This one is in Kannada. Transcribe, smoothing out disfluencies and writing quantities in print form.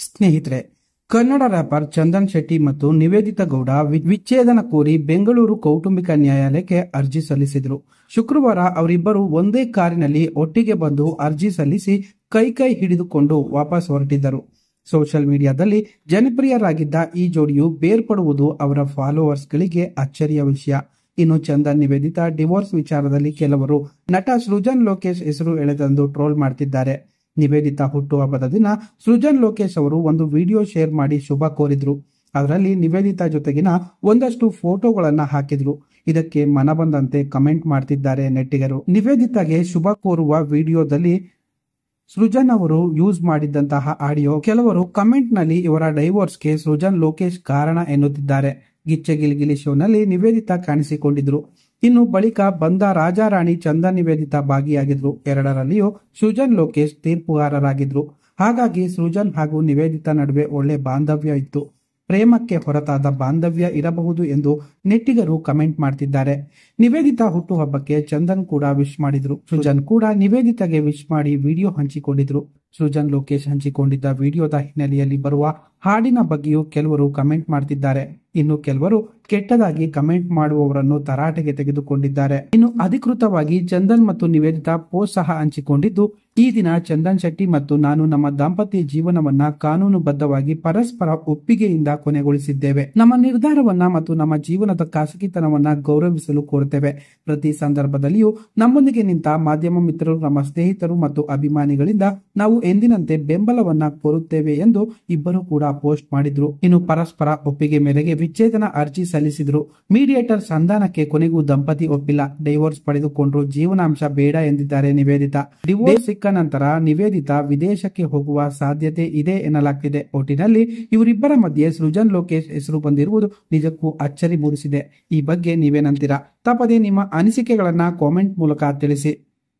ಸ್ನೇಹಿತರೆ, ಕನ್ನಡ ರ್ಯಾಪರ್ ಚಂದನ್ ಶೆಟ್ಟಿ ಮತ್ತು ನಿವೇದಿತಾ ಗೌಡ ವಿಚ್ಛೇದನ ಕೋರಿ ಬೆಂಗಳೂರು ಕೌಟುಂಬಿಕ ನ್ಯಾಯಾಲಯಕ್ಕೆ ಅರ್ಜಿ ಸಲ್ಲಿಸಿದರು. ಶುಕ್ರವಾರ ಅವರಿಬ್ಬರು ಒಂದೇ ಕಾರಿನಲ್ಲಿ ಒಟ್ಟಿಗೆ ಬಂದು ಅರ್ಜಿ ಸಲ್ಲಿಸಿ ಕೈ ಹಿಡಿದುಕೊಂಡು ವಾಪಸ್ ಹೊರಟಿದ್ದರು. ಸೋಷಿಯಲ್ ಮೀಡಿಯಾದಲ್ಲಿ ಜನಪ್ರಿಯರಾಗಿದ್ದ ಈ ಜೋಡಿಯು ಬೇರ್ಪಡುವುದು ಅವರ ಫಾಲೋವರ್ಸ್ಗಳಿಗೆ ಅಚ್ಚರಿಯ ವಿಷಯ. ಇನ್ನು ಚಂದನ್ ನಿವೇದಿತಾ ಡಿವೋರ್ಸ್ ವಿಚಾರದಲ್ಲಿ ಕೆಲವರು ನಟ ಸೃಜನ್ ಲೋಕೇಶ್ ಹೆಸರು ಎಳೆದಂದು ಟ್ರೋಲ್ ಮಾಡ್ತಿದ್ದಾರೆ. ನಿವೇದಿತಾ ಹುಟ್ಟುಹಬ್ಬದ ದಿನ ಸೃಜನ್ ಲೋಕೇಶ್ ಅವರು ಒಂದು ವಿಡಿಯೋ ಶೇರ್ ಮಾಡಿ ಶುಭ ಕೋರಿದ್ರು. ಅದರಲ್ಲಿ ನಿವೇದಿತಾ ಜೊತೆಗಿನ ಒಂದಷ್ಟು ಫೋಟೋಗಳನ್ನ ಹಾಕಿದ್ರು. ಇದಕ್ಕೆ ಮನಬಂದಂತೆ ಕಮೆಂಟ್ ಮಾಡ್ತಿದ್ದಾರೆ ನೆಟ್ಟಿಗರು. ನಿವೇದಿತಾಗೆ ಶುಭ ಕೋರುವ ವಿಡಿಯೋದಲ್ಲಿ ಸೃಜನ್ ಅವರು ಯೂಸ್ ಮಾಡಿದ್ದಂತಹ ಆಡಿಯೋ ಕೆಲವರು ಕಮೆಂಟ್ ನಲ್ಲಿ ಇವರ ಡೈವೋರ್ಸ್ಗೆ ಸೃಜನ್ ಲೋಕೇಶ್ ಕಾರಣ ಎನ್ನುತ್ತಿದ್ದಾರೆ. ಗಿಚ್ಚೆ ಗಿಲಿಗಿಲಿ ಶೋನಲ್ಲಿ ನಿವೇದಿತಾ ಕಾಣಿಸಿಕೊಂಡಿದ್ರು. ಇನ್ನು ಬಳಿಕ ಬಂದ ರಾಜಾರಾಣಿ ಚಂದನ್ ನಿವೇದಿತಾ ಭಾಗಿಯಾಗಿದ್ರು. ಎರಡರಲ್ಲಿಯೂ ಸೃಜನ್ ಲೋಕೇಶ್ ತೀರ್ಪುಗಾರರಾಗಿದ್ರು. ಹಾಗಾಗಿ ಸೃಜನ್ ಹಾಗೂ ನಿವೇದಿತಾ ನಡುವೆ ಒಳ್ಳೆ ಬಾಂಧವ್ಯ ಇತ್ತು. ಪ್ರೇಮಕ್ಕೆ ಹೊರತಾದ ಬಾಂಧವ್ಯ ಇರಬಹುದು ಎಂದು ನೆಟ್ಟಿಗರು ಕಮೆಂಟ್ ಮಾಡ್ತಿದ್ದಾರೆ. ನಿವೇದಿತಾ ಹುಟ್ಟುಹಬ್ಬಕ್ಕೆ ಚಂದನ್ ಕೂಡ ವಿಶ್ ಮಾಡಿದ್ರು. ಸೃಜನ್ ಕೂಡ ನಿವೇದಿತಾಗೆ ವಿಶ್ ಮಾಡಿ ವಿಡಿಯೋ ಹಂಚಿಕೊಂಡಿದ್ರು. ಸೃಜನ್ ಲೋಕೇಶ್ ಹಂಚಿಕೊಂಡಿದ್ದ ವಿಡಿಯೋದ ಹಿನ್ನೆಲೆಯಲ್ಲಿ ಬರುವ ಹಾಡಿನ ಬಗ್ಗೆಯೂ ಕೆಲವರು ಕಮೆಂಟ್ ಮಾಡ್ತಿದ್ದಾರೆ. ಇನ್ನು ಕೆಲವರು ಕೆಟ್ಟದಾಗಿ ಕಮೆಂಟ್ ಮಾಡುವವರನ್ನು ತರಾಟೆಗೆ ತೆಗೆದುಕೊಂಡಿದ್ದಾರೆ. ಇನ್ನು ಅಧಿಕೃತವಾಗಿ ಚಂದನ್ ಮತ್ತು ನಿವೇದಿತಾ ಪೋಸ್ಟ್ ಸಹ ಹಂಚಿಕೊಂಡಿದ್ದು, ಈ ದಿನ ಚಂದನ್ ಶೆಟ್ಟಿ ಮತ್ತು ನಾನು ನಮ್ಮ ದಾಂಪತ್ಯ ಜೀವನವನ್ನ ಕಾನೂನುಬದ್ಧವಾಗಿ ಪರಸ್ಪರ ಒಪ್ಪಿಗೆಯಿಂದ ಕೊನೆಗೊಳಿಸಿದ್ದೇವೆ. ನಮ್ಮ ನಿರ್ಧಾರವನ್ನ ಮತ್ತು ನಮ್ಮ ಜೀವನದ ಖಾಸಗಿತನವನ್ನ ಗೌರವಿಸಲು ಕೋರುತ್ತೇವೆ. ಪ್ರತಿ ಸಂದರ್ಭದಲ್ಲಿಯೂ ನಮ್ಮೊಂದಿಗೆ ನಿಂತ ಮಾಧ್ಯಮ ಮಿತ್ರರು, ನಮ್ಮ ಸ್ನೇಹಿತರು ಮತ್ತು ಅಭಿಮಾನಿಗಳಿಂದ ನಾವು ಎಂದಿನಂತೆ ಬೆಂಬಲವನ್ನ ಕೋರುತ್ತೇವೆ ಎಂದು ಇಬ್ಬರು ಕೂಡ ಪೋಸ್ಟ್ ಮಾಡಿದ್ರು. ಇನ್ನು ಪರಸ್ಪರ ಒಪ್ಪಿಗೆ ಮೇರೆಗೆ ವಿಚ್ಛೇದನ ಅರ್ಜಿ ಸಲ್ಲಿಸಿದ್ರು. ಮೀಡಿಯೇಟರ್ ಸಂಧಾನಕ್ಕೆ ಕೊನೆಗೂ ದಂಪತಿ ಒಪ್ಪಿಲ್ಲ. ಡೈವೋರ್ಸ್ ಪಡೆದುಕೊಂಡ್ರು, ಜೀವನಾಂಶ ಬೇಡ ಎಂದಿದ್ದಾರೆ ನಿವೇದಿತಾ. ಡಿವೋರ್ಸ್ ಸಿಕ್ಕ ನಂತರ ನಿವೇದಿತಾ ವಿದೇಶಕ್ಕೆ ಹೋಗುವ ಸಾಧ್ಯತೆ ಇದೆ ಎನ್ನಲಾಗ್ತಿದೆ. ಒಟ್ಟಿನಲ್ಲಿ ಇವರಿಬ್ಬರ ಮಧ್ಯೆ ಸೃಜನ್ ಲೋಕೇಶ್ ಹೆಸರು ಬಂದಿರುವುದು ನಿಜಕ್ಕೂ ಅಚ್ಚರಿ ಮೂಡಿಸಿದೆ. ಈ ಬಗ್ಗೆ ನೀವೇನಂತೀರಾ? ತಪ್ಪದೇ ನಿಮ್ಮ ಅನಿಸಿಕೆಗಳನ್ನ ಕಾಮೆಂಟ್ ಮೂಲಕ ತಿಳಿಸಿ.